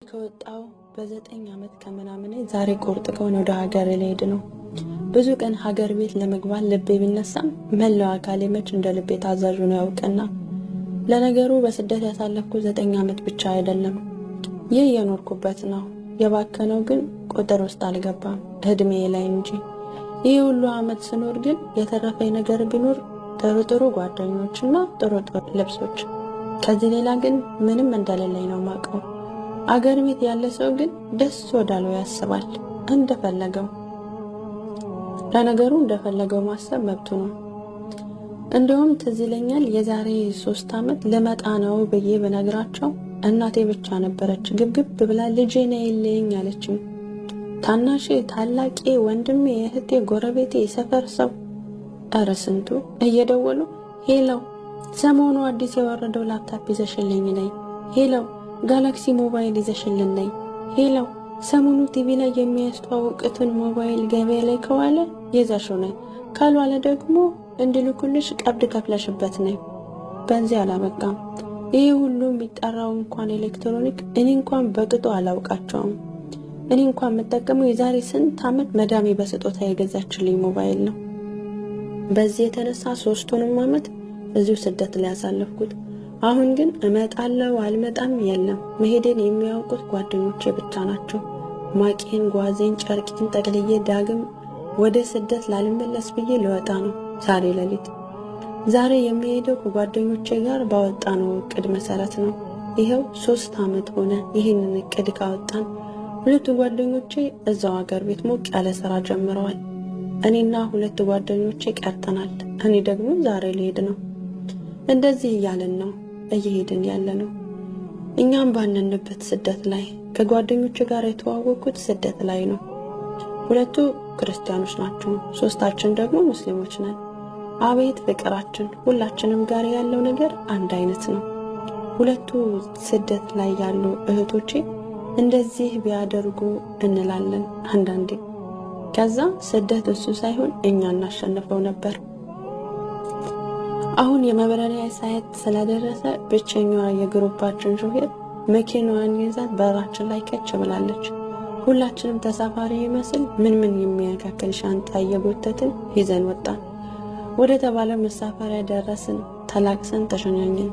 ከወጣው በ9 ዓመት ከምናምን ዛሬ ቆርጥ ከሆነ ወደ ሀገር ልሄድ ነው። ብዙ ቀን ሀገር ቤት ለመግባት ልቤ ቢነሳም መላው አካሌ መች እንደ ልቤ ታዛዥ ነው ያውቅና። ለነገሩ በስደት ያሳለፍኩ 9 ዓመት ብቻ አይደለም፣ ይህ የኖርኩበት ነው። የባከነው ግን ቁጥር ውስጥ አልገባም እድሜ ላይ እንጂ። ይህ ሁሉ ዓመት ስኖር ግን የተረፈኝ ነገር ቢኖር ጥሩ ጓደኞችና ጥሩ ልብሶች። ከዚህ ሌላ ግን ምንም እንደሌለኝ ነው ማቀው። አገር ቤት ያለ ሰው ግን ደስ ወዳለው ያስባል እንደፈለገው። ለነገሩ እንደፈለገው ማሰብ መብቱ ነው። እንደውም ትዝ ይለኛል የዛሬ 3 ዓመት ለመጣ ነው ብዬ በነግራቸው እናቴ ብቻ ነበረች ግብግብ ብላ ልጄ ነይልኝ ያለችኝ። ታናሼ፣ ታላቄ፣ ወንድሜ፣ እህቴ፣ ጎረቤቴ፣ ሰፈር ሰው ኧረ ስንቱ እየደወሉ ሄለው ሰሞኑ አዲስ የወረደው ላፕታፕ ይዘሽልኝ ነይ፣ ሄለው ጋላክሲ ሞባይል ይዘሽልን ነይ፣ ሄለው ሰሞኑ ቲቪ ላይ የሚያስተዋውቁትን ሞባይል ገበያ ላይ ከዋለ ይዘሽው ነይ፣ ካልዋለ ደግሞ እንድልኩልሽ ቀብድ ከፍለሽበት ነይ። በዚህ አላበቃም። ይሄ ሁሉ የሚጠራው እንኳን ኤሌክትሮኒክ እኔ እንኳን በቅጡ አላውቃቸውም። እኔ እንኳን የምጠቀመው የዛሬ ስንት ዓመት መዳሜ በስጦታ የገዛችልኝ ሞባይል ነው። በዚህ የተነሳ 3ቱንም ዓመት እዚሁ ስደት ላይ ያሳለፍኩት። አሁን ግን እመጣለሁ አልመጣም የለም። መሄዴን የሚያውቁት ጓደኞቼ ብቻ ናቸው። ማቄን፣ ጓዜን፣ ጨርቄን ጠቅልዬ ዳግም ወደ ስደት ላልመለስ ብዬ ልወጣ ነው ዛሬ ሌሊት። ዛሬ የሚሄደው ከጓደኞቼ ጋር ባወጣነው እቅድ መሰረት ነው። ይሄው 3 ዓመት ሆነ ይህንን እቅድ ካወጣን። ሁለቱ ጓደኞቼ እዛው ሀገር ቤት ሞቅ ያለ ስራ ጀምረዋል። እኔና 2 ጓደኞቼ ቀርተናል። እኔ ደግሞ ዛሬ ልሄድ ነው። እንደዚህ እያለን ነው እየሄድን ያለ ነው። እኛም ባንንበት ስደት ላይ ከጓደኞቼ ጋር የተዋወቁት ስደት ላይ ነው። 2ቱ ክርስቲያኖች ናቸው፣ 3ታችን ደግሞ ሙስሊሞች ነን። አቤት ፍቅራችን! ሁላችንም ጋር ያለው ነገር አንድ አይነት ነው። 2ቱ ስደት ላይ ያሉ እህቶቼ እንደዚህ ቢያደርጉ እንላለን አንዳንዴ። ከዛ ስደት እሱ ሳይሆን እኛ እናሸንፈው ነበር። አሁን የመብረሪያ ሰዓት ስለደረሰ ብቸኛዋ የግሩፓችን ሹፌር መኪናዋን ይዛት በራችን ላይ ከች ብላለች። ሁላችንም ተሳፋሪ ይመስል ምን የሚያካክል ሻንጣ እየጎተትን ይዘን ወጣን። ወደ ተባለ መሳፈሪያ ደረስን። ተላቅሰን ተሸኛኘን።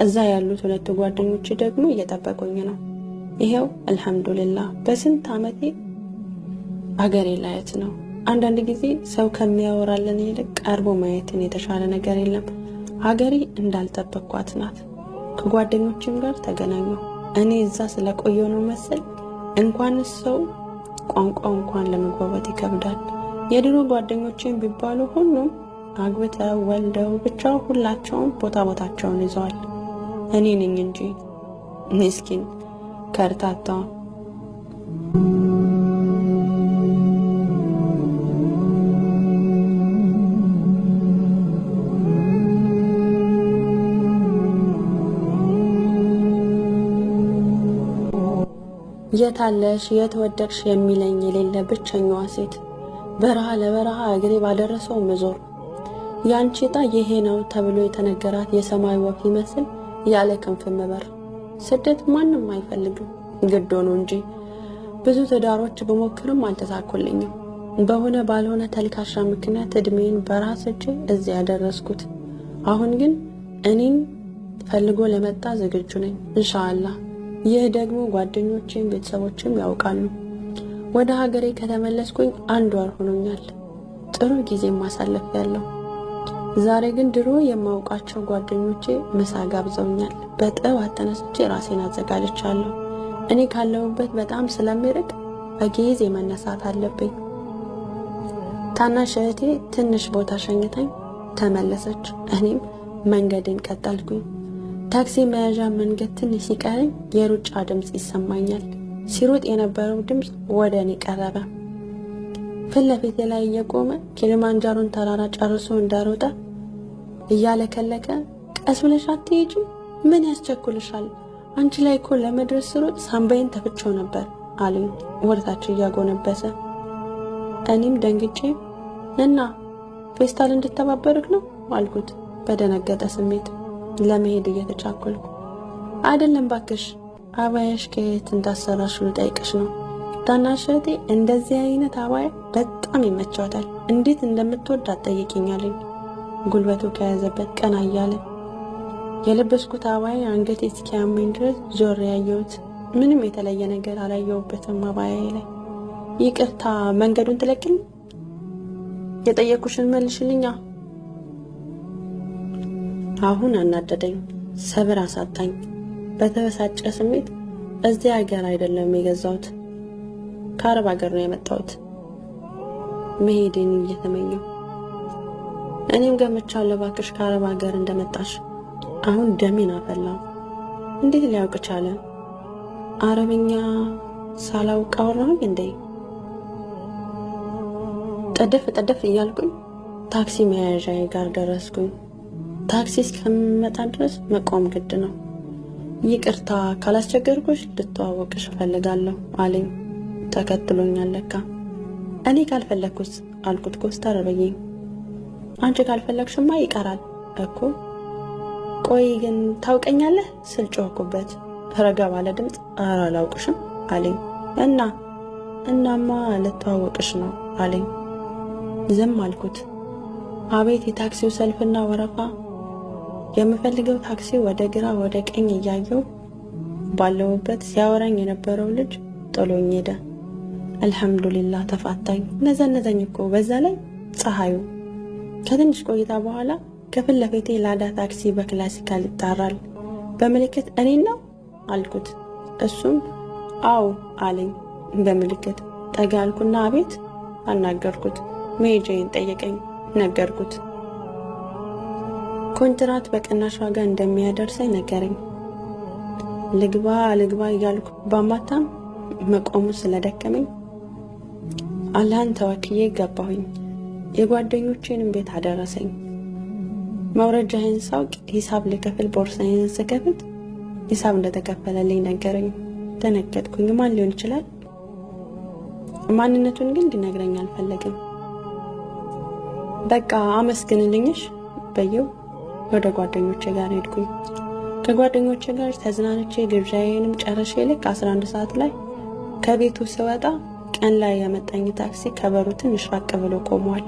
እዛ ያሉት 2 ጓደኞቼ ደግሞ እየጠበቁኝ ነው። ይሄው አልহামዱሊላህ በስንት ዓመቴ አገሬ ላይት ነው። አንዳንድ ጊዜ ሰው ከሚያወራልን ይልቅ ቀርቦ ማየትን የተሻለ ነገር የለም። ሀገሬ እንዳልጠበቅኳት ናት። ከጓደኞቼም ጋር ተገናኘሁ። እኔ እዛ ስለቆየሁ ነው መሰል እንኳን ሰው ቋንቋው እንኳን ለመግባባት ይከብዳል። የድሮ ጓደኞቼም ቢባሉ ሁሉም አግብተው ወልደው ብቻ ሁላቸውም ቦታቸውን ይዘዋል። እኔ ነኝ እንጂ ምስኪን ከርታታ። የታለሽ የተወደቅሽ የሚለኝ የሌለ ብቸኛዋ ሴት፣ በረሃ ለበረሃ እግሬ ባደረሰው መዞር። ያንቺ ዕጣ ይሄ ነው ተብሎ የተነገራት የሰማይ ወፍ ይመስል ያለ ክንፍ መበር። ስደት ማንም አይፈልግም ግድ ሆኖ እንጂ። ብዙ ትዳሮች በሞክርም አልተሳኩልኝም። በሆነ ባልሆነ ተልካሻ ምክንያት እድሜን በራስቼ እዚህ ያደረስኩት። አሁን ግን እኔን ፈልጎ ለመጣ ዝግጁ ነኝ ኢንሻአላህ። ይህ ደግሞ ጓደኞቼም ቤተሰቦችም ያውቃሉ። ወደ ሀገሬ ከተመለስኩኝ 1 ወር ሆኖኛል። ጥሩ ጊዜ ማሳለፍ ያለው። ዛሬ ግን ድሮ የማውቃቸው ጓደኞቼ ምሳ ጋብዘውኛል። በጠዋት ተነስቼ ራሴን አዘጋጅቻለሁ። እኔ ካለሁበት በጣም ስለሚርቅ በጊዜ መነሳት አለብኝ። ታናሽ እህቴ ትንሽ ቦታ ሸኝታኝ ተመለሰች። እኔም መንገዴን ቀጠልኩኝ። ታክሲ መያዣ መንገድ ትንሽ ሲቀረኝ የሩጫ ድምጽ ይሰማኛል። ሲሮጥ የነበረው ድምጽ ወደ እኔ ቀረበ። ፊት ለፊቴ ላይ እየቆመ ኪሊማንጃሮን ተራራ ጨርሶ እንዳሮጠ እያለከለከ ቀስ ብለሽ አትሄጂም? ምን ያስቸኩልሻል? አንቺ ላይ እኮ ለመድረስ ስሮጥ ሳምባዬን ተፍቼው ነበር አለኝ ወደታች እያጎነበሰ። እኔም ደንግጬ እና ፌስታል እንድተባበርክ ነው አልኩት በደነገጠ ስሜት። ለመሄድ እየተቻኮልኩ አይደለም ባክሽ አባያሽ ከየት እንዳሰራሽ ልጠይቅሽ ነው። ታናሽ እህቴ እንደዚህ አይነት አባያ በጣም ይመቻታል። እንዴት እንደምትወድ አትጠይቂኛለኝ። ጉልበቱ ከያዘበት ቀና እያለ የለበስኩት አባያ አንገቴ እስኪያመኝ ድረስ ዞር ያየሁት። ምንም የተለየ ነገር አላየሁበትም አባያዬ ላይ። ይቅርታ መንገዱን ትለቅኝ? የጠየኩሽን መልሽልኛ። አሁን አናደደኝ፣ ሰብር አሳጣኝ። በተበሳጨ ስሜት እዚህ ሀገር አይደለም የገዛሁት፣ ከአረብ ሀገር ነው የመጣሁት መሄድን እየተመኘው። እኔም ገምቻለሁ እባክሽ ከአረብ ሀገር እንደመጣሽ። አሁን ደሜን አፈላው። እንዴት ሊያውቅ ቻለ? አረብኛ ሳላውቅ አወራሁኝ እንዴ? ጠደፍ እያልኩኝ ታክሲ መያዣዬ ጋር ደረስኩኝ። ታክሲ እስከምመጣ ድረስ መቆም ግድ ነው። ይቅርታ ካላስቸገርኩሽ ልተዋወቅሽ እፈልጋለሁ አለኝ። ተከትሎኛል ለካ። እኔ ካልፈለግኩስ አልኩት ኮስተር ብዬ። አንቺ ካልፈለግሽማ ይቀራል እኮ። ቆይ ግን ታውቀኛለህ ስል ጮህኩበት። ረጋ ባለ ድምፅ ኧረ አላውቅሽም አለኝ። እናማ ልተዋወቅሽ ነው አለኝ። ዝም አልኩት። አቤት የታክሲው ሰልፍና ወረፋ! የምፈልገው ታክሲ ወደ ግራ ወደ ቀኝ እያየው ባለውበት ሲያወራኝ የነበረው ልጅ ጥሎኝ ሄደ። አልሐምዱሊላህ ተፋታኝ። ነዘነዘኝ እኮ በዛ ላይ ፀሐዩ። ከትንሽ ቆይታ በኋላ ከፊት ለፊቴ ላዳ ታክሲ በክላሲካል ይጣራል። በምልክት እኔን ነው አልኩት። እሱም አው አለኝ በምልክት። ጠጋ አልኩና አቤት አናገርኩት። መሄጃዬን ጠየቀኝ፣ ነገርኩት። ኮንትራት በቅናሽ ዋጋ እንደሚያደርሰኝ ነገረኝ። ልግባ እያልኩ ባማታም መቆሙ ስለደከመኝ አላህን ተወክዬ ገባሁኝ። የጓደኞቼንም ቤት አደረሰኝ። መውረጃዬን ሳውቅ ሂሳብ ልከፍል ቦርሳዬን ስከፍት ሂሳብ እንደተከፈለልኝ ነገረኝ። ተነገጥኩኝ። ማን ሊሆን ይችላል? ማንነቱን ግን ሊነግረኝ አልፈለግም። በቃ አመስግንልኝሽ በየው ወደ ጓደኞቼ ጋር ሄድኩኝ። ከጓደኞቼ ጋር ተዝናንቼ ግብዣዬንም ጨርሼ ልክ 11 ሰዓት ላይ ከቤቱ ስወጣ ቀን ላይ ያመጣኝ ታክሲ ከበሩ ትንሽ ራቅ ብሎ ቆሟል።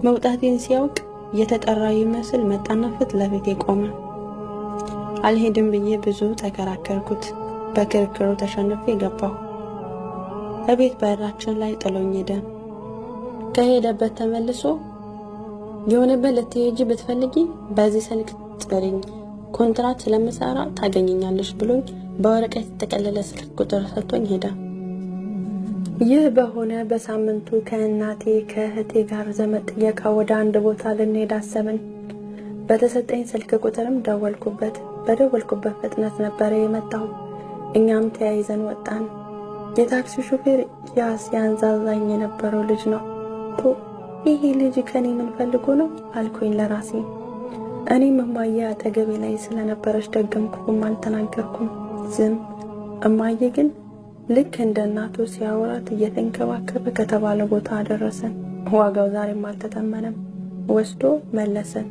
መውጣቴን ሲያውቅ የተጠራ ይመስል መጣና ፊት ለፊቴ ቆመ። አልሄድም ብዬ ብዙ ተከራከርኩት። በክርክሩ ተሸንፌ ገባሁ። በቤት በራችን ላይ ጥሎኝ ሄደ። ከሄደበት ተመልሶ የሆነበት ልትሄጂ ብትፈልጊ በዚህ ስልክ ጥሪኝ፣ ኮንትራት ስለምሰራ ታገኘኛለሽ ብሎኝ በወረቀት የተጠቀለለ ስልክ ቁጥር ሰጥቶኝ ሄደ። ይህ በሆነ በሳምንቱ ከእናቴ ከእህቴ ጋር ዘመድ ጥየቃ ወደ አንድ ቦታ ልንሄድ አሰብን። በተሰጠኝ ስልክ ቁጥርም ደወልኩበት። በደወልኩበት ፍጥነት ነበረ የመጣው። እኛም ተያይዘን ወጣን። የታክሲ ሹፌር ያንዛዛኝ የነበረው ልጅ ነው። ይሄ ልጅ ከኔ ምን ፈልጎ ነው አልኩኝ ለራሴ። እኔም እማዬ አጠገቤ ላይ ስለነበረች ደገምኩም አልተናገርኩም፣ ዝም። እማዬ ግን ልክ እንደ እናቱ ሲያወራት እየተንከባከበ ከተባለ ቦታ አደረሰን። ዋጋው ዛሬም አልተተመነም። ወስዶ መለሰን።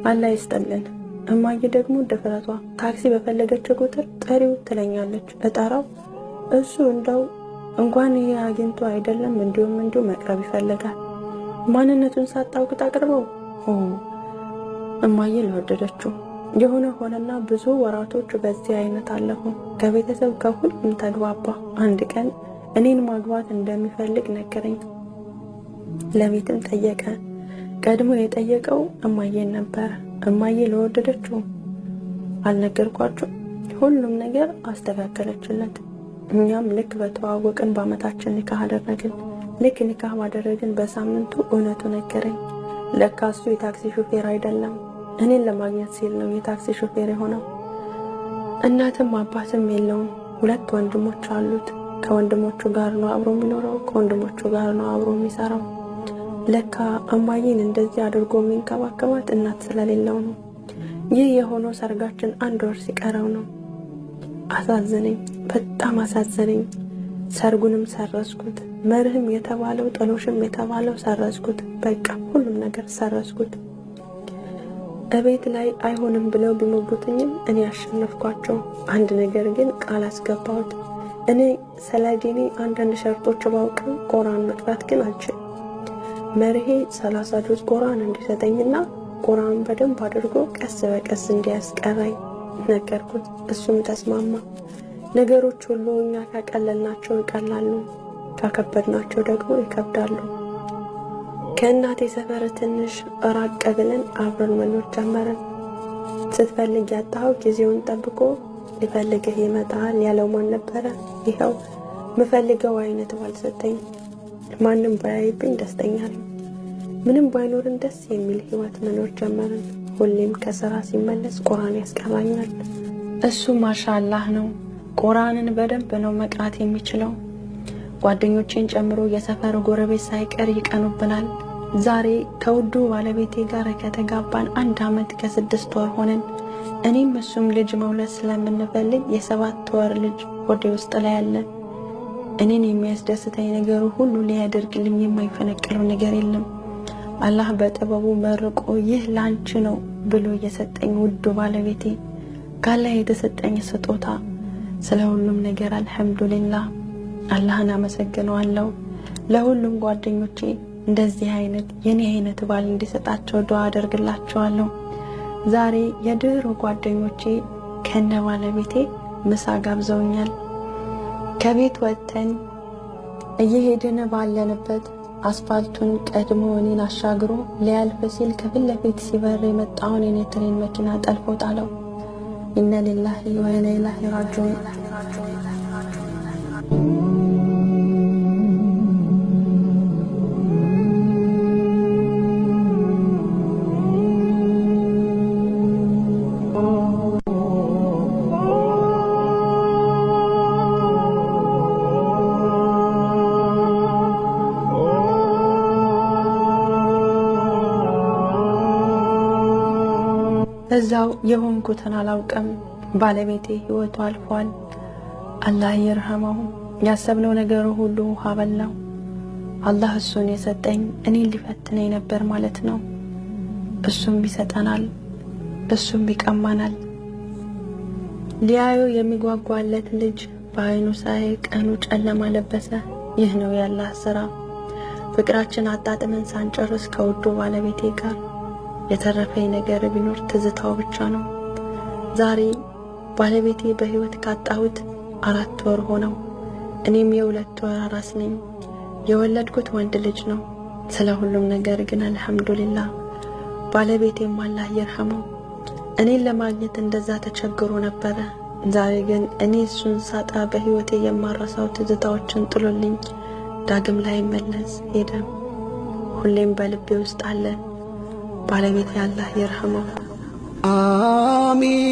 አላህ ይስጥልን። እማዬ ደግሞ ድፍረቷ ታክሲ በፈለገችው ቁጥር ጠሪው ትለኛለች። እጠራው እሱ እንደው እንኳን ይሄ አግኝቶ አይደለም እንዲሁ መቅረብ ይፈልጋል። ማንነቱን ሳታውቅ ታቅርበው። እማዬ ለወደደችው የሆነ ሆነና ብዙ ወራቶች በዚህ አይነት አለፉ። ከቤተሰብ ከሁሉም ተግባባ። አንድ ቀን እኔን ማግባት እንደሚፈልግ ነገረኝ። ለቤትም ጠየቀ። ቀድሞ የጠየቀው እማዬን ነበር። እማዬ ለወደደችው አልነገርኳችሁ? ሁሉም ነገር አስተካከለችለት። እኛም ልክ በተዋወቅን በአመታችን ኒካህ አደረግን። ልክ ኒካህ ባደረግን በሳምንቱ እውነቱ ነገረኝ። ለካ እሱ የታክሲ ሹፌር አይደለም፣ እኔን ለማግኘት ሲል ነው የታክሲ ሹፌር የሆነው። እናትም አባትም የለውም። 2 ወንድሞች አሉት። ከወንድሞቹ ጋር ነው አብሮ የሚኖረው፣ ከወንድሞቹ ጋር ነው አብሮ የሚሰራው። ለካ እማዬን እንደዚህ አድርጎ የሚንከባከባት እናት ስለሌለው ነው። ይህ የሆነው ሰርጋችን 1 ወር ሲቀረው ነው። አሳዘነኝ፣ በጣም አሳዘነኝ። ሰርጉንም ሰረዝኩት። መርህም የተባለው ጥሎሽም የተባለው ሰረዝኩት። በቃ ሁሉም ነገር ሰረዝኩት። እቤት ላይ አይሆንም ብለው ቢሞግቱኝም እኔ አሸነፍኳቸው። አንድ ነገር ግን ቃል አስገባሁት። እኔ ስለ ዲኔ አንዳንድ ሸርጦች ባውቅም ቁርአን መቅራት ግን አልችልም። መርሄ 30 ጁዝ ቁርአን እንዲሰጠኝና ቁርአን በደንብ አድርጎ ቀስ በቀስ እንዲያስቀራኝ ነገርኩት። እሱም ተስማማ። ነገሮች ሁሉ እኛ ካቀለልናቸው ይቀላሉ፣ ካከበድናቸው ደግሞ ይከብዳሉ። ከእናቴ ሰፈር ትንሽ ራቅ ብለን አብረን መኖር ጀመርን። ስትፈልግ ያጣኸው ጊዜውን ጠብቆ ሊፈልግህ ይመጣል ያለው ማን ነበረ? ይኸው ምፈልገው አይነት ባል ሰጠኝ። ማንም ባያይብኝ ደስተኛ ነኝ። ምንም ባይኖርን ደስ የሚል ህይወት መኖር ጀመርን። ሁሌም ከስራ ሲመለስ ቁርአን ያስቀራኛል። እሱ ማሻአላህ ነው። ቁርአንን በደንብ ነው መቅራት የሚችለው። ጓደኞቼን ጨምሮ የሰፈር ጎረቤት ሳይቀር ይቀኑብናል። ዛሬ ከውዱ ባለቤቴ ጋር ከተጋባን 1 ዓመት ከ6 ወር ሆነን። እኔም እሱም ልጅ መውለድ ስለምንፈልግ የ7 ወር ልጅ ሆዴ ውስጥ ላይ አለ። እኔን የሚያስደስተኝ ነገር ሁሉ ሊያደርግልኝ የማይፈነቅለው ነገር የለም። አላህ በጥበቡ መርቆ ይህ ላንቺ ነው ብሎ የሰጠኝ ውዱ ባለቤቴ ካላህ የተሰጠኝ ስጦታ። ስለ ሁሉም ነገር አልሐምዱሊላህ አላህን አመሰግነዋለሁ። ለሁሉም ጓደኞቼ እንደዚህ አይነት የኔ አይነት ባል እንዲሰጣቸው ዱዓ አደርግላቸዋለሁ። ዛሬ የድሮ ጓደኞቼ ከነ ባለቤቴ ምሳ ጋብዘውኛል። ከቤት ወጥተን እየሄድን ባለንበት አስፋልቱን ቀድሞ እኔን አሻግሮ ሊያልፍ ሲል ከፊት ለፊት ሲበር የመጣውን የኔ ትሬን መኪና ጠልፎ ጣለው። ኢነ ሊላሂ ወኢና ኢለይሂ ራጂዑን። እዛው የሆንኩትን አላውቅም። ባለቤቴ ህይወቱ አልፏል። አላህ ይርሐመው። ያሰብነው ነገር ሁሉ ውሃ በላው። አላህ እሱን የሰጠኝ እኔን ሊፈትነኝ ነበር ማለት ነው። እሱም ይሰጠናል፣ እሱም ይቀማናል። ሊያዩ የሚጓጓለት ልጅ በአይኑ ሳይ ቀኑ ጨለማ ለበሰ። ይህ ነው የአላህ ስራ። ፍቅራችን አጣጥመን ሳንጨርስ ከውዱ ባለቤቴ ጋር የተረፈኝ ነገር ቢኖር ትዝታው ብቻ ነው። ዛሬ ባለቤቴ በህይወት ካጣሁት 4 ወር ሆነው። እኔም የ2 ወር አራስ ነኝ። የወለድኩት ወንድ ልጅ ነው። ስለ ሁሉም ነገር ግን አልሐምዱሊላህ። ባለቤቴም አላህ ይርሐመው እኔን ለማግኘት እንደዛ ተቸግሮ ነበረ። ዛሬ ግን እኔ እሱን ሳጣ በህይወቴ የማረሳው ትዝታዎችን ጥሎልኝ ዳግም ላይ መለስ ሄደ። ሁሌም በልቤ ውስጥ አለ። ባለቤቴ አላህ ይርሐመው። አሚን።